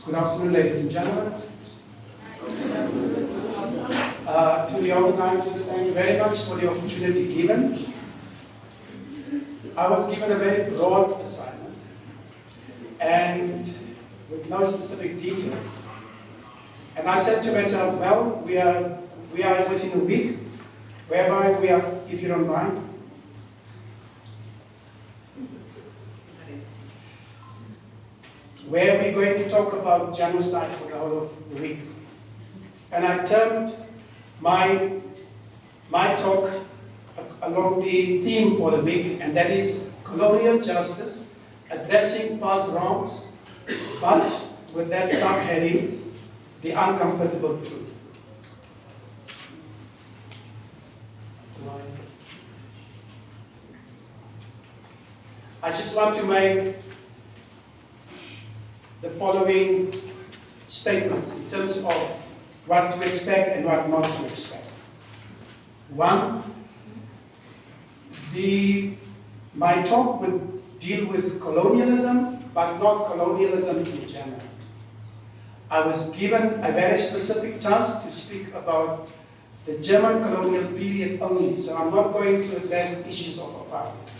Good afternoon, ladies and gentlemen. To the organizers, thank you very much for the opportunity given. I was given a very broad assignment and with no specific detail. And I said to myself, well, we are within a week, whereby we are, if you don't mind, where we're going to talk about genocide for the whole of the week. And I termed my talk along the theme for the week, and that is colonial justice, addressing past wrongs, but with that subheading, the uncomfortable truth. I just want to make the following statements in terms of what to expect and what not to expect. One, my talk would deal with colonialism, but not colonialism in general. I was given a very specific task to speak about the German colonial period only, so I'm not going to address issues of apartheid.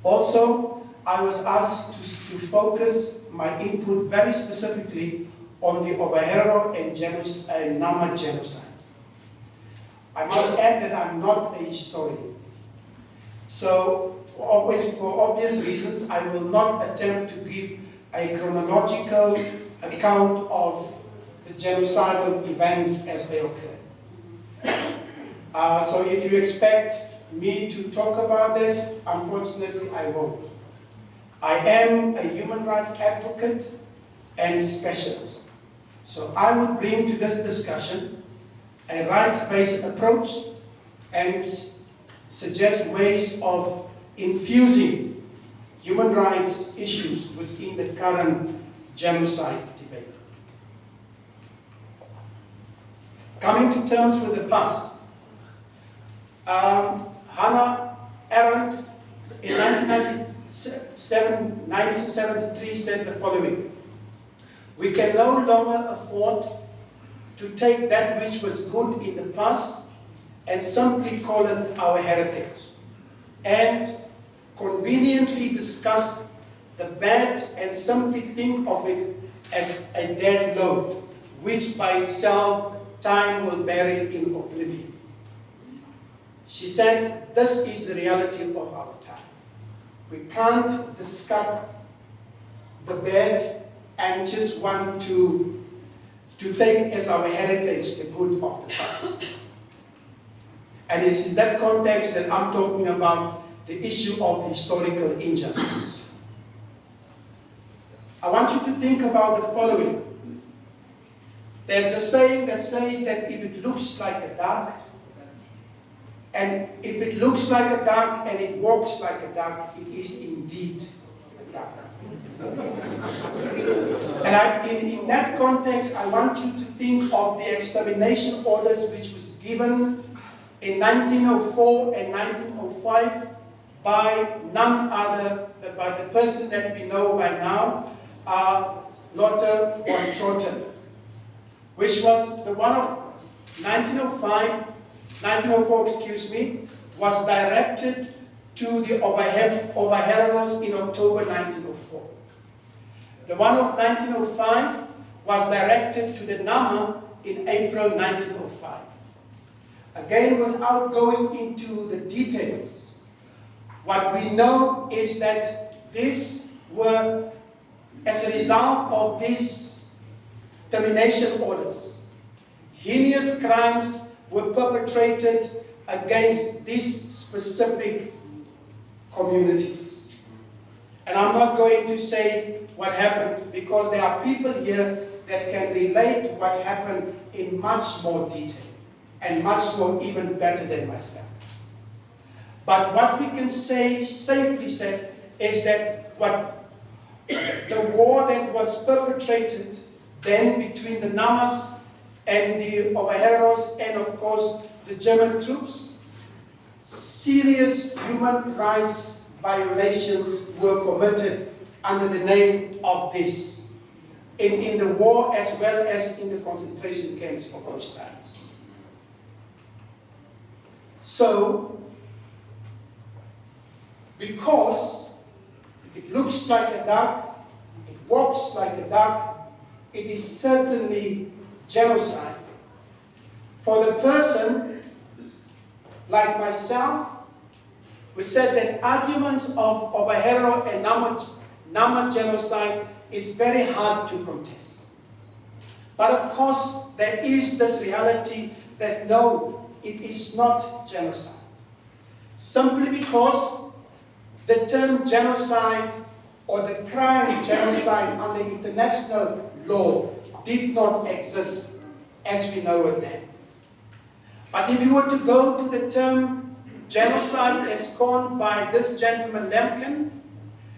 Also, I was asked to focus my input very specifically on the Ovaherero and Nama genocide. I must add that I'm not a historian. So, for obvious reasons, I will not attempt to give a chronological account of the genocidal events as they occur. So if you expect me to talk about this, unfortunately I won't. I am a human rights advocate and specialist. So I would bring to this discussion a rights-based approach and suggest ways of infusing human rights issues within the current genocide debate. Coming to terms with the past, Hannah Arendt in 1973 said the following: "We can no longer afford to take that which was good in the past and simply call it our heritage, and conveniently discuss the bad and simply think of it as a dead load, which by itself time will bury in oblivion." She said, this is the reality of our time. We can't discard the bad and just want to take as our heritage the good of the past. And it's in that context that I'm talking about the issue of historical injustice. I want you to think about the following. There's a saying that says that if it looks like a duck, and if it looks like a duck and it walks like a duck, it is indeed a duck. And in that context, I want you to think of the extermination orders which was given in 1904 and 1905 by none other than by the person that we know by now, Lothar von Trotha, which was the one of 1904, excuse me, was directed to the Ovaheros in October 1904. The one of 1905 was directed to the Nama in April 1905. Again, without going into the details, what we know is that these were, as a result of these termination orders, heinous crimes were perpetrated against these specific communities. And I'm not going to say what happened, because there are people here that can relate what happened in much more detail, and much more even better than myself. But what we can say, safely said, is that the war that was perpetrated then between the Namas and the Ovaheros and of course the German troops, serious human rights violations were committed under the name of this in the war as well as in the concentration camps for both sides. So, because it looks like a duck, it walks like a duck, it is certainly genocide. For the person like myself, who said that arguments of Ovaherero and Nama genocide is very hard to contest. But of course, there is this reality that no, it is not genocide. Simply because the term genocide or the crime genocide under international law did not exist as we know it then. But if you were to go to the term genocide as coined by this gentleman Lemkin,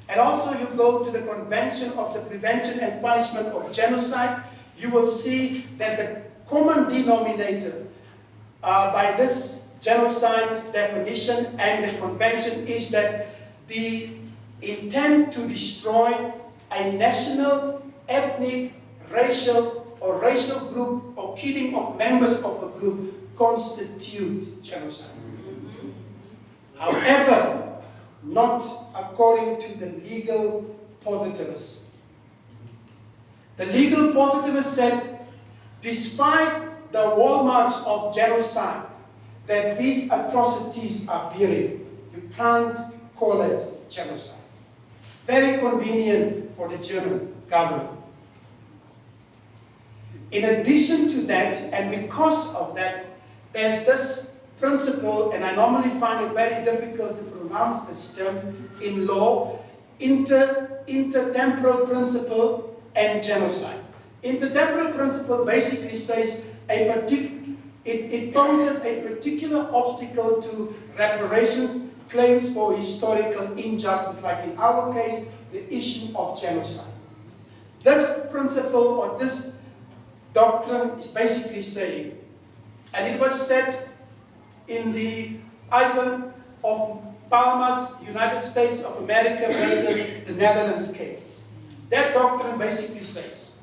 and also you go to the Convention of the Prevention and Punishment of Genocide, you will see that the common denominator by this genocide definition and the convention is that the intent to destroy a national, ethnic, racial or racial group or killing of members of a group constitute genocide. However, not according to the legal positivists. The legal positivists said, despite the hallmarks of genocide that these atrocities are bearing, you can't call it genocide. Very convenient for the German government. In addition to that, and because of that, there's this principle, and I normally find it very difficult to pronounce this term in law, intertemporal principle and genocide. Intertemporal principle basically says it poses a particular obstacle to reparation claims for historical injustice, like in our case, the issue of genocide. This principle or this doctrine is basically saying, and it was set in the island of Palmas, United States of America versus the Netherlands case. That doctrine basically says,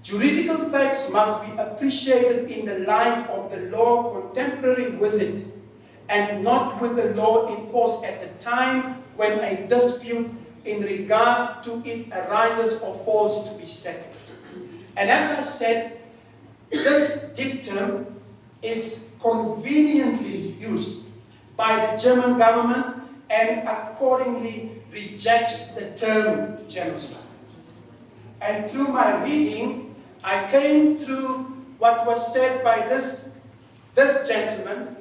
juridical facts must be appreciated in the light of the law contemporary with it, and not with the law in force at the time when a dispute in regard to it arises or falls to be settled. And as I said, this dictum is conveniently used by the German government and accordingly rejects the term genocide. And through my reading, I came through what was said by this gentleman.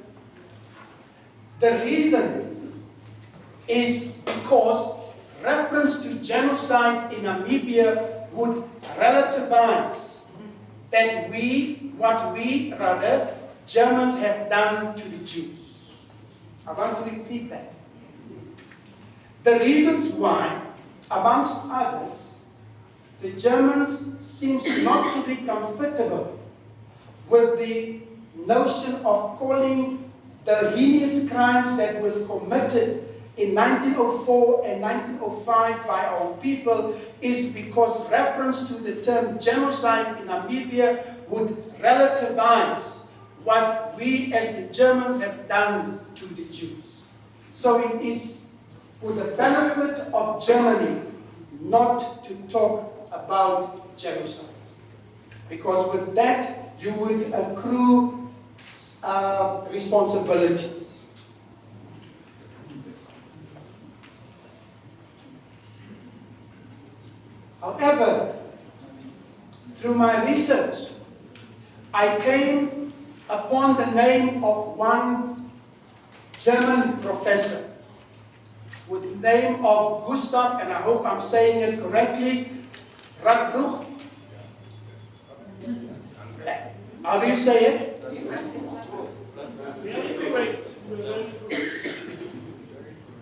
The reason is because reference to genocide in Namibia would relativize that Germans have done to the Jews. I want to repeat that. The reasons why, amongst others, the Germans seem not to be comfortable with the notion of calling the heinous crimes that was committed in 1904 and 1905 by our people is because reference to the term genocide in Namibia would relativize what we as the Germans have done to the Jews. So it is for the benefit of Germany not to talk about genocide. Because with that you would accrue responsibilities. However, through my research, I came upon the name of one German professor with the name of Gustav, and I hope I'm saying it correctly, Radbruch. How do you say it?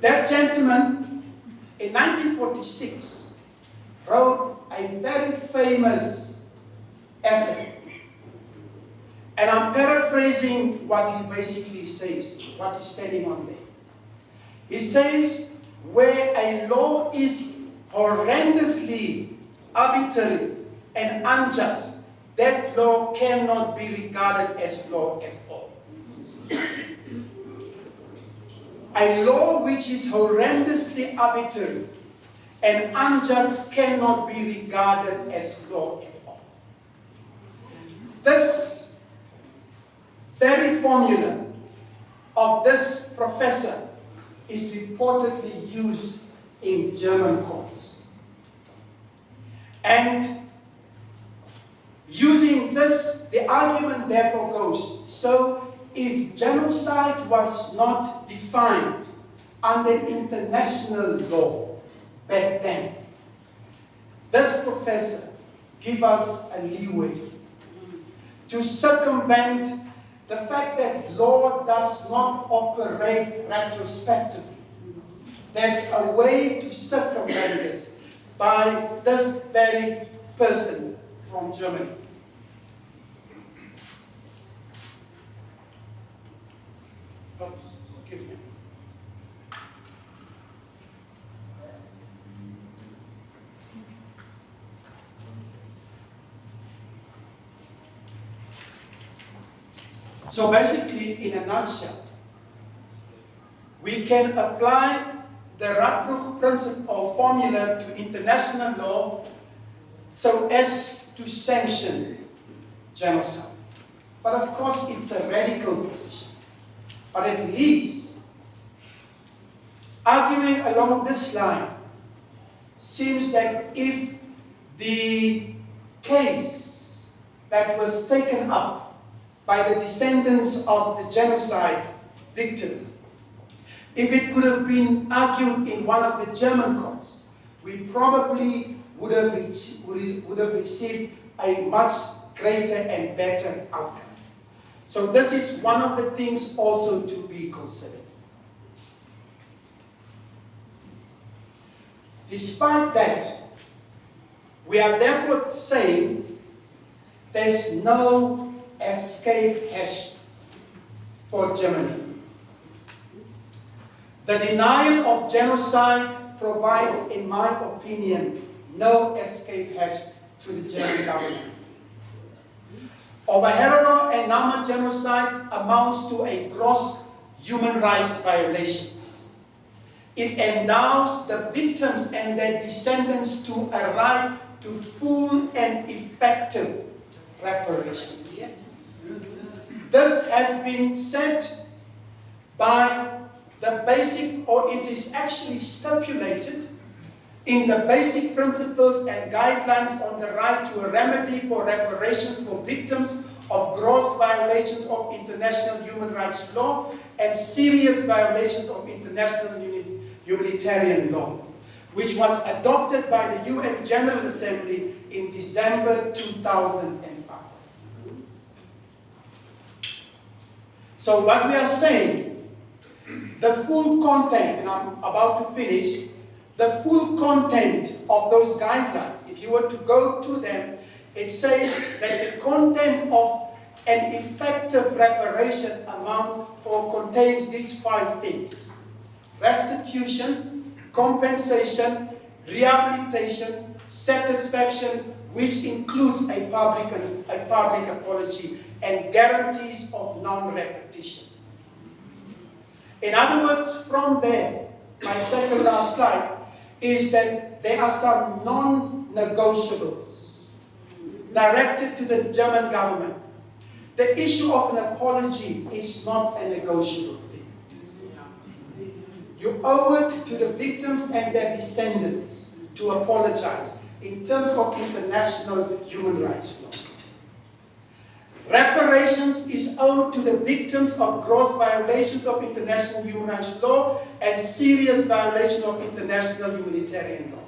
That gentleman, in 1946, wrote a very famous essay. And I'm paraphrasing what he basically says, what he's standing on there. He says, where a law is horrendously arbitrary and unjust, that law cannot be regarded as law at all. A law which is horrendously arbitrary and unjust cannot be regarded as law at all. This very formula of this professor is reportedly used in German courts. And using this, the argument therefore goes, so if genocide was not defined under international law back then, this professor gives us a leeway to circumvent the fact that law does not operate retrospectively. There's a way to circumvent this by this very person from Germany. Oops, excuse me. So basically, in a nutshell, we can apply the Radbruch principle or formula to international law so as to sanction genocide. But of course, it's a radical position. But at least, arguing along this line seems that if the case that was taken up by the descendants of the genocide victims, if it could have been argued in one of the German courts, we probably would have received a much greater and better outcome. So this is one of the things also to be considered. Despite that, we are therefore saying there's no escape hatch for Germany. The denial of genocide provides, in my opinion, no escape hatch to the German government. Ovaherero and Nama genocide amounts to a gross human rights violation. It endows the victims and their descendants to a right to full and effective reparations. This has been said by the basic, or it is actually stipulated in the basic principles and guidelines on the right to a remedy for reparations for victims of gross violations of international human rights law and serious violations of international humanitarian law, which was adopted by the UN General Assembly in December 2005. So what we are saying, the full content, and I'm about to finish, the full content of those guidelines, if you were to go to them, it says that the content of an effective reparation amount or contains these 5 things: restitution, compensation, rehabilitation, satisfaction, which includes a public apology, and guarantees of non-repetition. In other words, from there, my second last slide, is that there are some non-negotiables directed to the German government. The issue of an apology is not a negotiable thing. You owe it to the victims and their descendants to apologize in terms of international human rights law. Reparations is owed to the victims of gross violations of international human rights law and serious violation of international humanitarian law.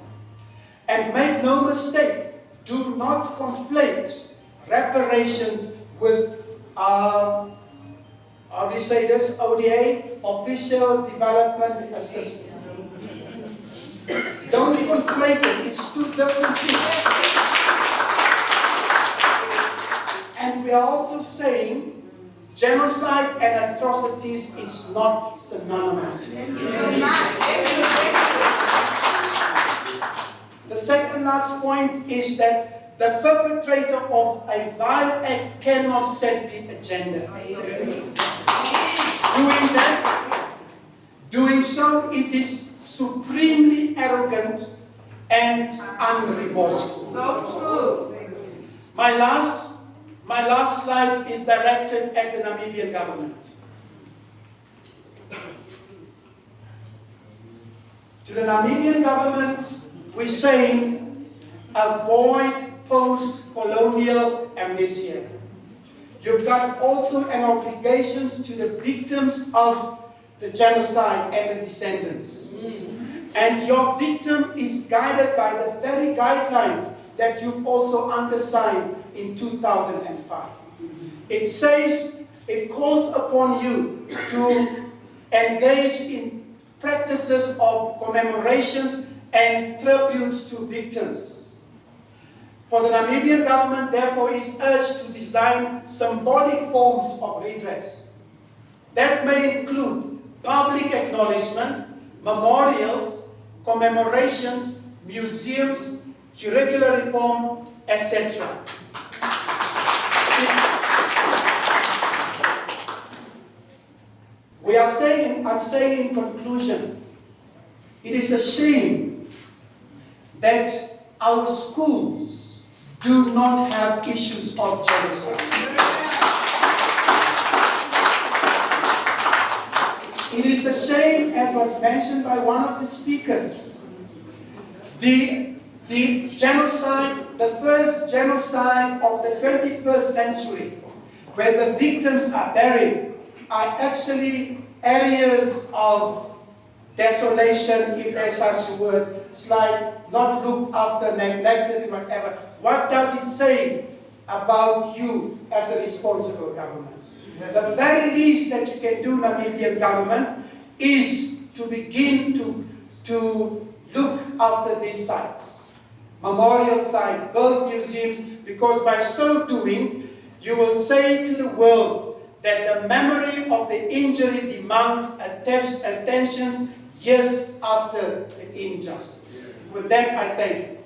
And make no mistake, do not conflate reparations with, how do you say this, ODA, Official Development Assistance. Don't conflate it, it's two different things. And we are also saying genocide and atrocities is not synonymous. The second last point is that the perpetrator of a vile act cannot set the agenda. Doing so, it is supremely arrogant and unremorseful. So true. My last slide is directed at the Namibian government. To the Namibian government, we're saying, avoid post-colonial amnesia. You've got also an obligation to the victims of the genocide and the descendants. And your victim is guided by the very guidelines that you've also undersigned in 2005. It says, it calls upon you to engage in practices of commemorations and tributes to victims. For the Namibian government, therefore, is urged to design symbolic forms of redress. That may include public acknowledgement, memorials, commemorations, museums, curricular reform, etc. I'm saying in conclusion, it is a shame that our schools do not have issues of genocide. It is a shame, as was mentioned by one of the speakers, the genocide, the first genocide of the 21st century, where the victims are buried, are actually areas of desolation, if there's such a word, like not looked after, neglected, whatever. What does it say about you as a responsible government? Yes. The very least that you can do, Namibian government, is to begin to look after these sites. Memorial sites, build museums, because by so doing, you will say to the world that the memory of the injury demands attention years after the injustice. With that, I thank you.